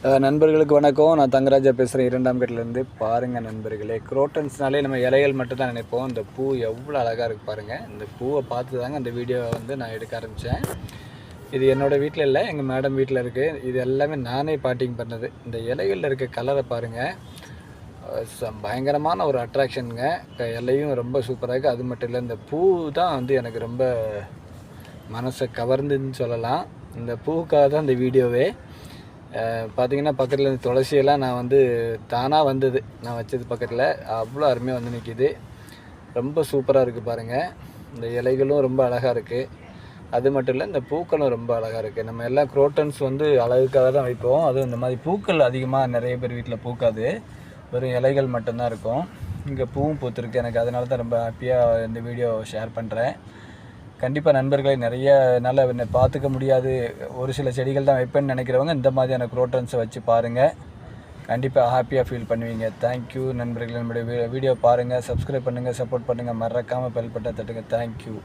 நண்பர்களுக்கு வணக்கம். நான் தங்கராஜா பேசுகிறேன், இரண்டாம் கட்டிலேருந்து. பாருங்கள் நண்பர்களே, குரோட்டன்ஸ்னாலே நம்ம இலைகள் மட்டும் தான் நினைப்போம். இந்த பூ எவ்வளோ அழகாக இருக்குது பாருங்கள். இந்த பூவை பார்த்து தாங்க இந்த வீடியோவை நான் எடுக்க ஆரம்பித்தேன். இது என்னோடய வீட்டில் இல்லை, எங்கள் மேடம் வீட்டில் இருக்குது. இது எல்லாமே நானே பாட்டிங் பண்ணது. இந்த இலைகளில் இருக்க கலரை பாருங்கள், பயங்கரமான ஒரு அட்ராக்ஷனுங்க. இலையும் ரொம்ப சூப்பராக இருக்குது. அது மட்டும் இல்லை, இந்த பூ தான் எனக்கு ரொம்ப மனசை கவர்ந்துன்னு சொல்லலாம். இந்த பூவுக்காக தான் இந்த வீடியோவே. பார்த்திங்கன்னா பக்கத்தில் இந்த துளசியெல்லாம் நான் தானாக வந்தது, நான் வச்சது பக்கத்தில் அவ்வளோ அருமையாக நிற்கிது. ரொம்ப சூப்பராக இருக்குது பாருங்கள். இந்த இலைகளும் ரொம்ப அழகாக இருக்குது. அது மட்டும் இல்லை, இந்த பூக்களும் ரொம்ப அழகாக இருக்குது. நம்ம எல்லாம் குரோட்டன்ஸ் அழகுக்காக தான் வைப்போம். அதுவும் இந்த மாதிரி பூக்கள் அதிகமாக நிறைய பேர் வீட்டில் பூக்காது, வெறும் இலைகள் மட்டும்தான் இருக்கும். இங்கே பூவும் பூத்துருக்கு. எனக்கு அதனால தான் ரொம்ப ஹாப்பியாக இந்த வீடியோ ஷேர் பண்ணுறேன். கண்டிப்பாக நண்பர்களை நிறைய என்னால் என்னை பார்த்துக்க முடியாது, ஒரு சில செடிகள் தான் வைப்பேன்னு நினைக்கிறவங்க இந்த மாதிரியான குரோட்டன்ஸை வச்சு பாருங்கள். கண்டிப்பாக ஹாப்பியாக ஃபீல் பண்ணுவீங்க. தேங்க்யூ நண்பர்கள். நம்மளுடைய வீடியோ பாருங்கள், சப்ஸ்கிரைப் பண்ணுங்கள், சப்போர்ட் பண்ணுங்கள், மறக்காமல் பெல் பட்டனை தட்டுங்க. தேங்க்யூ.